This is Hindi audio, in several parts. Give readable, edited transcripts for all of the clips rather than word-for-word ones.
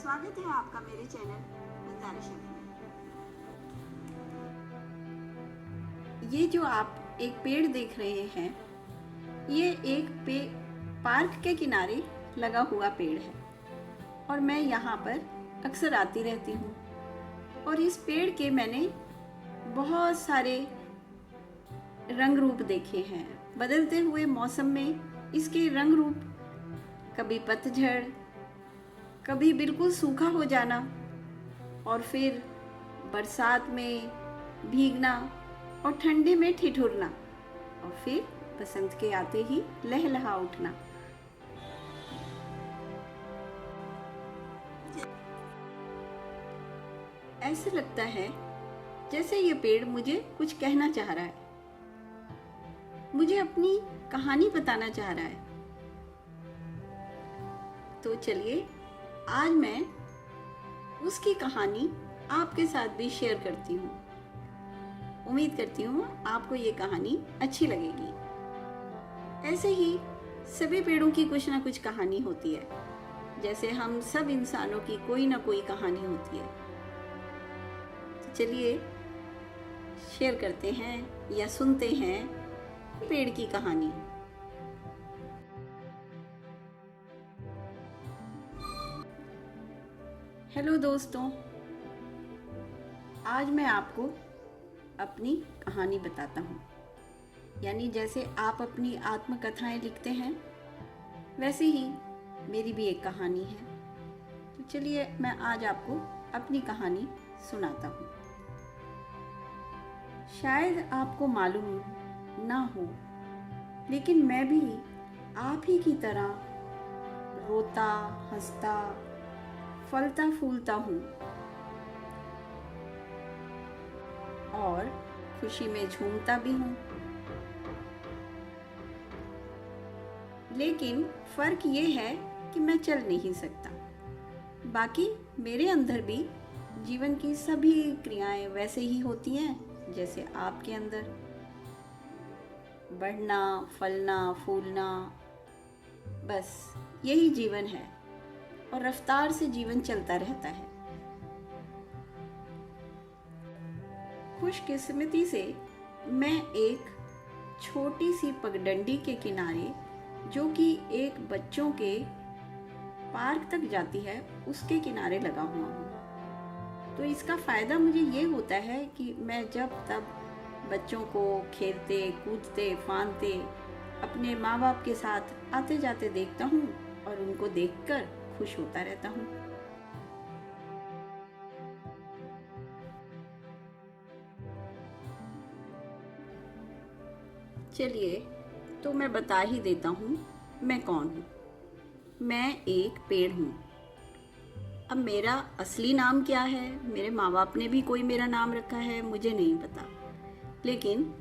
स्वागत है आपका मेरे चैनल मंदारा शमी में। ये जो आप एक पेड़ देख रहे हैं, ये एक पार्क के किनारे लगा हुआ पेड़ है और मैं यहाँ पर अक्सर आती रहती हूँ। और इस पेड़ के मैंने बहुत सारे रंग रूप देखे हैं। बदलते हुए मौसम में इसके रंग रूप, कभी पतझड़, कभी बिल्कुल सूखा हो जाना और फिर बरसात में भीगना और ठंडे में ठिठुरना और फिर बसंत के आते ही लहलहा उठना। ऐसे लगता है जैसे ये पेड़ मुझे कुछ कहना चाह रहा है, मुझे अपनी कहानी बताना चाह रहा है। तो चलिए आज मैं उसकी कहानी आपके साथ भी शेयर करती हूँ। उम्मीद करती हूँ आपको ये कहानी अच्छी लगेगी। ऐसे ही सभी पेड़ों की कुछ ना कुछ कहानी होती है, जैसे हम सब इंसानों की कोई ना कोई कहानी होती है। तो चलिए शेयर करते हैं या सुनते हैं पेड़ की कहानी। हेलो दोस्तों, आज मैं आपको अपनी कहानी बताता हूँ। यानी जैसे आप अपनी आत्मकथाएं लिखते हैं, वैसे ही मेरी भी एक कहानी है। तो चलिए मैं आज आपको अपनी कहानी सुनाता हूँ। शायद आपको मालूम ना हो, लेकिन मैं भी आप ही की तरह रोता, हंसता, फलता फूलता हूँ और खुशी में झूमता भी हूँ। लेकिन फर्क ये है कि मैं चल नहीं सकता। बाकी मेरे अंदर भी जीवन की सभी क्रियाएं वैसे ही होती हैं जैसे आपके अंदर। बढ़ना, फलना, फूलना, बस यही जीवन है और रफ्तार से जीवन चलता रहता है। खुशकिस्मती से मैं एक छोटी सी पगडंडी के किनारे, जो कि एक बच्चों के पार्क तक जाती है, उसके किनारे लगा हुआ हूँ। तो इसका फायदा मुझे ये होता है कि मैं जब तब बच्चों को खेलते, कूदते, फांदते अपने माँ बाप के साथ आते जाते देखता हूँ और उनको देखकर खुश होता रहता हूँ। चलिए तो मैं बता ही देता हूँ मैं कौन हूँ। मैं एक पेड़ हूँ। अब मेरा असली नाम क्या है, मेरे माँ बाप ने भी कोई मेरा नाम रखा है, मुझे नहीं पता। लेकिन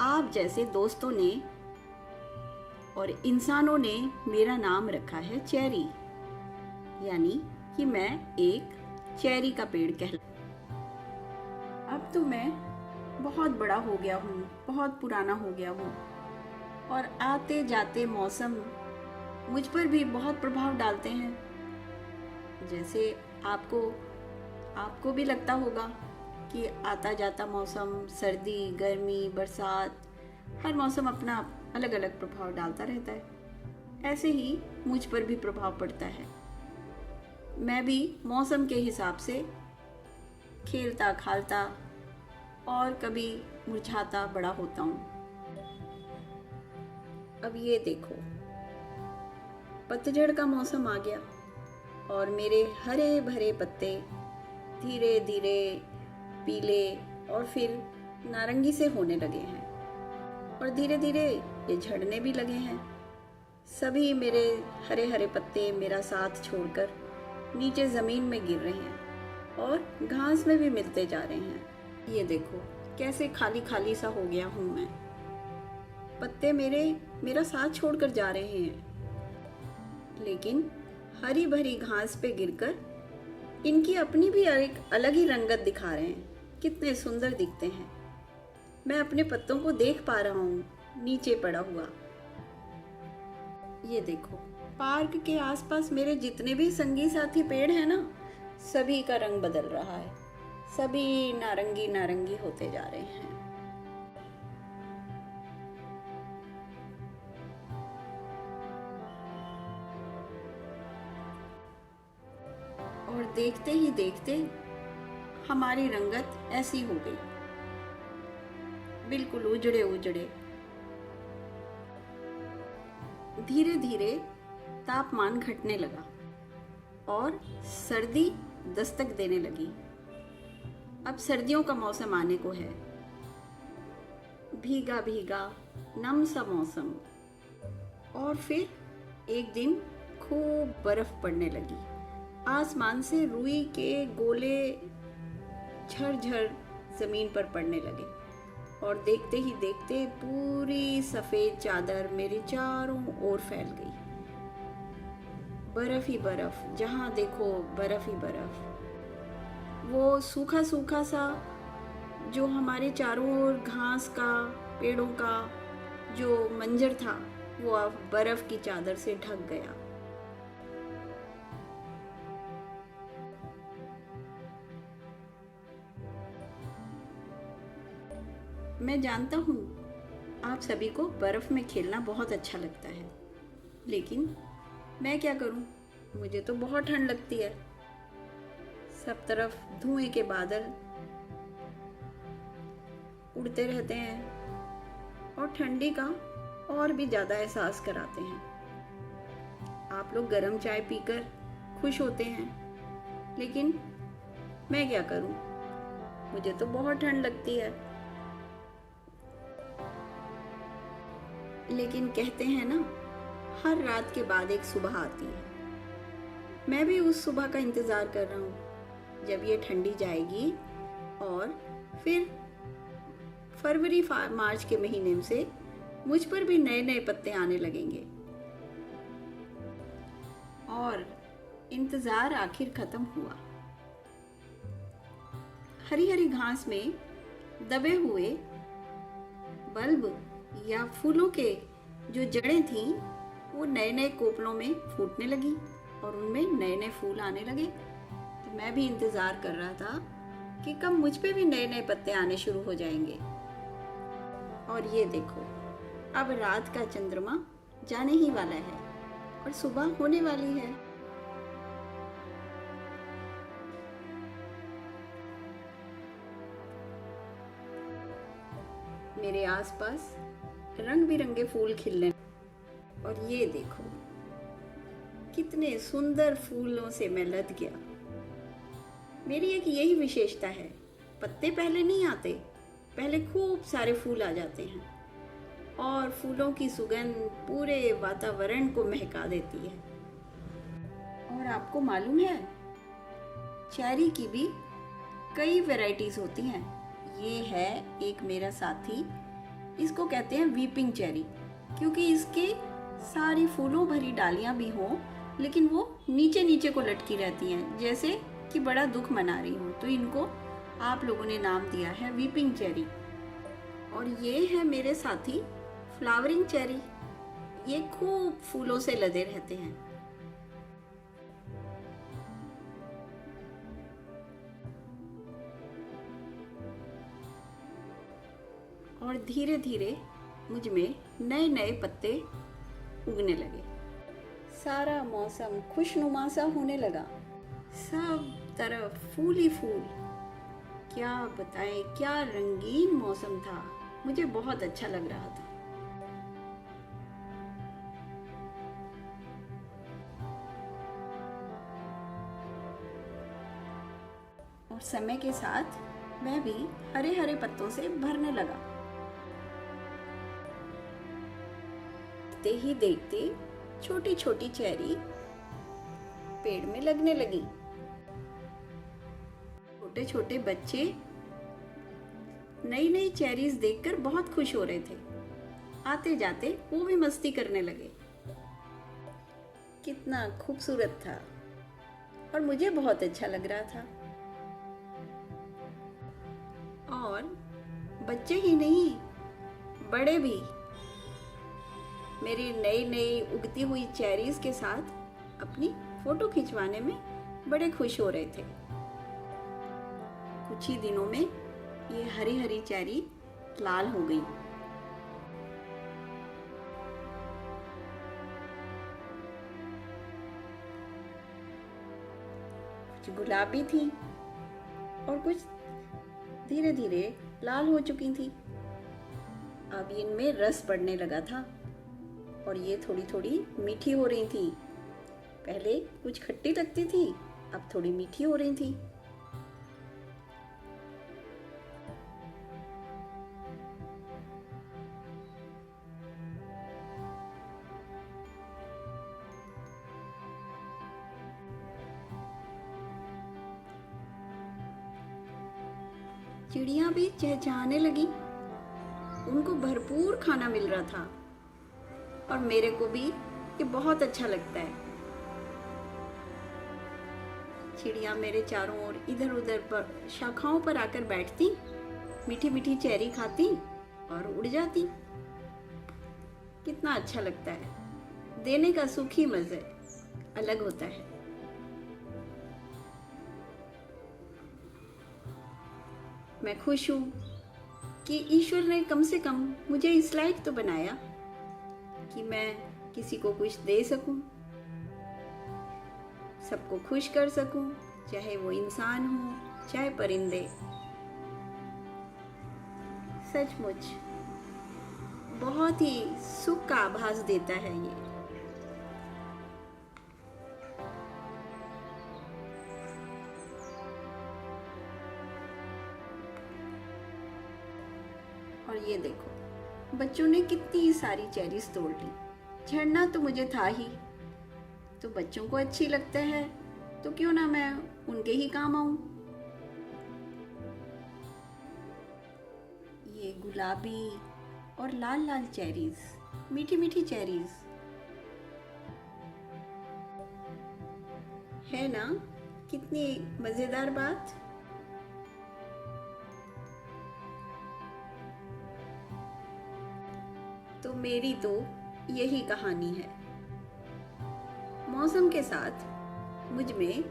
आप जैसे दोस्तों ने और इंसानों ने मेरा नाम रखा है चेरी, यानी कि मैं एक चेरी का पेड़ अब तो मैं बहुत बड़ा हो गया हूँ, बहुत पुराना हो गया हूँ और आते जाते मौसम मुझ पर भी बहुत प्रभाव डालते हैं। जैसे आपको भी लगता होगा कि आता जाता मौसम, सर्दी, गर्मी, बरसात, हर मौसम अपना अलग अलग प्रभाव डालता रहता है। ऐसे ही मुझ पर भी प्रभाव पड़ता है। मैं भी मौसम के हिसाब से खेलता, खालता और कभी मुरझाता बड़ा होता हूँ। अब ये देखो, पतझड़ का मौसम आ गया और मेरे हरे भरे पत्ते धीरे धीरे पीले और फिर नारंगी से होने लगे हैं और धीरे धीरे ये झड़ने भी लगे हैं। सभी मेरे हरे हरे पत्ते मेरा साथ छोड़कर नीचे ज़मीन में गिर रहे हैं और घास में भी मिलते जा रहे हैं। ये देखो कैसे खाली खाली सा हो गया हूँ मैं। पत्ते मेरा साथ छोड़कर जा रहे हैं, लेकिन हरी भरी घास पे गिरकर इनकी अपनी भी एक अलग ही रंगत दिखा रहे हैं। कितने सुंदर दिखते हैं। मैं अपने पत्तों को देख पा रहा हूँ नीचे पड़ा हुआ। ये देखो पार्क के आसपास मेरे जितने भी संगी साथी पेड़ हैं ना, सभी का रंग बदल रहा है। सभी नारंगी नारंगी होते जा रहे हैं। और देखते ही देखते हमारी रंगत ऐसी हो गई, बिल्कुल उजड़े उजड़े। धीरे धीरे तापमान घटने लगा और सर्दी दस्तक देने लगी। अब सर्दियों का मौसम आने को है। भीगा भीगा नम सा मौसम। और फिर एक दिन खूब बर्फ पड़ने लगी। आसमान से रुई के गोले झरझर जमीन पर पड़ने लगे और देखते ही देखते पूरी सफेद चादर मेरे चारों ओर फैल गई। बर्फ ही बर्फ, जहां देखो बर्फ ही बर्फ। वो सूखा सूखा सा जो हमारे चारों ओर घास का, पेड़ों का जो मंजर था, वो अब बर्फ की चादर से ढक गया। मैं जानता हूँ आप सभी को बर्फ में खेलना बहुत अच्छा लगता है, लेकिन मैं क्या करूँ, मुझे तो बहुत ठंड लगती है। सब तरफ धुएं के बादल उड़ते रहते हैं और ठंडी का और भी ज़्यादा एहसास कराते हैं। आप लोग गर्म चाय पीकर खुश होते हैं, लेकिन मैं क्या करूं, मुझे तो बहुत ठंड लगती है। लेकिन कहते हैं ना, हर रात के बाद एक सुबह आती है। मैं भी उस सुबह का इंतज़ार कर रहा हूँ जब ये ठंडी जाएगी और फिर फरवरी मार्च के महीने से मुझ पर भी नए नए पत्ते आने लगेंगे। और इंतज़ार आखिर खत्म हुआ। हरी हरी घास में दबे हुए बल्ब या फूलों के जो जड़ें थीं, वो नए नए कोपलों में फूटने लगी और उनमें नए नए फूल आने लगे। तो मैं भी इंतज़ार कर रहा था कि कब मुझ पे भी नए नए पत्ते आने शुरू हो जाएंगे। और ये देखो, अब रात का चंद्रमा जाने ही वाला है और सुबह होने वाली है। मेरे आसपास रंग बिरंगे फूल खिलने, और ये देखो कितने सुंदर फूलों से मैं लद गया। मेरी एक यही विशेषता है, पत्ते पहले नहीं आते, पहले खूब सारे फूल आ जाते हैं और फूलों की सुगंध पूरे वातावरण को महका देती है। और आपको मालूम है, चेरी की भी कई वैरायटीज होती हैं। ये है एक मेरा साथी, इसको कहते हैं वीपिंग चेरी, क्योंकि इसके सारी फूलों भरी डालियां भी हों, लेकिन वो नीचे नीचे को लटकी रहती हैं, जैसे कि बड़ा दुख मना रही हूँ। तो इनको आप लोगों ने नाम दिया है वीपिंग चेरी। और ये है मेरे साथी फ्लावरिंग चेरी। ये खूब फूलों से लदे रहते हैं। और धीरे धीरे मुझ में नए नए पत्ते उगने लगे। सारा मौसम खुशनुमा सा होने लगा, सब तरफ फूल ही फूल। क्या बताएं, क्या रंगीन मौसम था, मुझे बहुत अच्छा लग रहा था। और समय के साथ मैं भी हरे हरे पत्तों से भरने लगा। देखते ही देखते छोटी छोटी चेरी पेड़ में लगने लगी। छोटे छोटे बच्चे नई नई चेरीज देखकर बहुत खुश हो रहे थे। आते जाते वो भी मस्ती करने लगे। कितना खूबसूरत था और मुझे बहुत अच्छा लग रहा था। और बच्चे ही नहीं, बड़े भी मेरी नई नई उगती हुई चेरीज के साथ अपनी फोटो खिंचवाने में बड़े खुश हो रहे थे। कुछ ही दिनों में ये हरी हरी चेरी लाल हो गई। कुछ गुलाबी थी और कुछ धीरे धीरे लाल हो चुकी थी। अब इनमें रस पड़ने लगा था और ये थोड़ी थोड़ी मीठी हो रही थी। पहले कुछ खट्टी लगती थी, अब थोड़ी मीठी हो रही थी। चिड़िया भी चहचहाने लगी। उनको भरपूर खाना मिल रहा था और मेरे को भी ये बहुत अच्छा लगता है। चिड़िया मेरे चारों ओर इधर उधर पर शाखाओं पर आकर बैठती, मीठी मीठी चेरी खाती और उड़ जाती। कितना अच्छा लगता है। देने का सुख ही मजे अलग होता है। मैं खुश हूँ कि ईश्वर ने कम से कम मुझे इस लायक तो बनाया कि मैं किसी को कुछ दे सकूं, सबको खुश कर सकूं, चाहे वो इंसान हो चाहे परिंदे। सचमुच बहुत ही सुख का आभास देता है ये। और ये देखो, बच्चों ने कितनी सारी चेरीज तोड़ ली। झड़ना तो मुझे था ही, तो बच्चों को अच्छी लगता है तो क्यों ना मैं उनके ही काम आऊं। ये गुलाबी और लाल लाल चेरीज, मीठी मीठी चेरीज है ना। कितनी मजेदार बात। तो मेरी तो यही कहानी है। मौसम के साथ मुझ में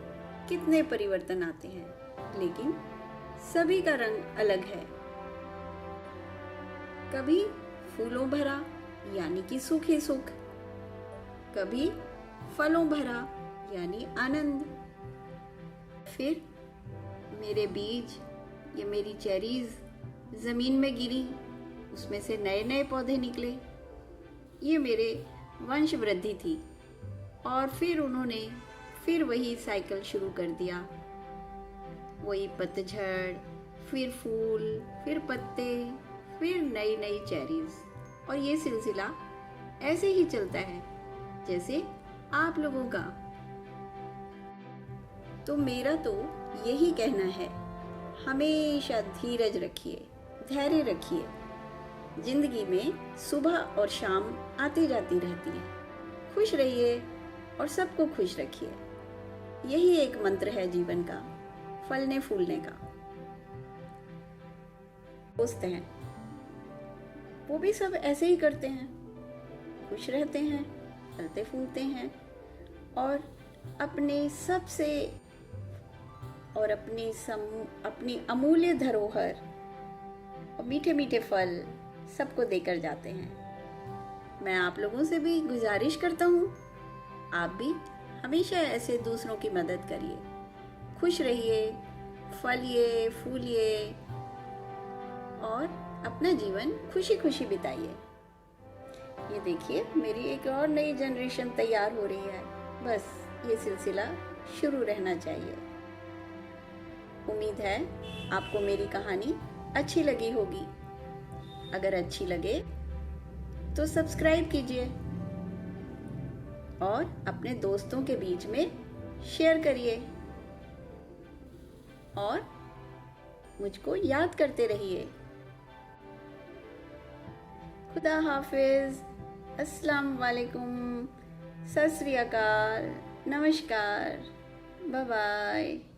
कितने परिवर्तन आते हैं, लेकिन सभी का रंग अलग है। कभी फूलों भरा यानी कि सुख ही सुख, कभी फलों भरा यानी आनंद। फिर मेरे बीज, ये मेरी चेरीज जमीन में गिरी, उसमें से नए नए पौधे निकले। ये मेरे वंश वृद्धि थी। और फिर उन्होंने फिर वही साइकिल शुरू कर दिया। वही पतझड़, फिर फूल, फिर पत्ते, फिर नई नई चेरीज। और ये सिलसिला ऐसे ही चलता है जैसे आप लोगों का। तो मेरा तो यही कहना है, हमेशा धीरज रखिए, धैर्य रखिए। जिंदगी में सुबह और शाम आती जाती रहती है। खुश रहिए और सबको खुश रखिए। यही एक मंत्र है जीवन का, फलने फूलने का। दोस्त हैं, वो भी सब ऐसे ही करते हैं, खुश रहते हैं, फलते फूलते हैं और अपने सबसे और अपनी अमूल्य धरोहर और मीठे मीठे फल सबको देकर जाते हैं। मैं आप लोगों से भी गुजारिश करता हूँ, आप भी हमेशा ऐसे दूसरों की मदद करिए, खुश रहिए, फलिए फूलिए और अपना जीवन खुशी खुशी बिताइए। ये देखिए, मेरी एक और नई जनरेशन तैयार हो रही है। बस ये सिलसिला शुरू रहना चाहिए। उम्मीद है आपको मेरी कहानी अच्छी लगी होगी। अगर अच्छी लगे तो सब्सक्राइब कीजिए और अपने दोस्तों के बीच में शेयर करिए और मुझको याद करते रहिए। खुदा हाफिज, अस्सलाम वालेकुम, सत श्री अकाल, नमस्कार, बाय बाय।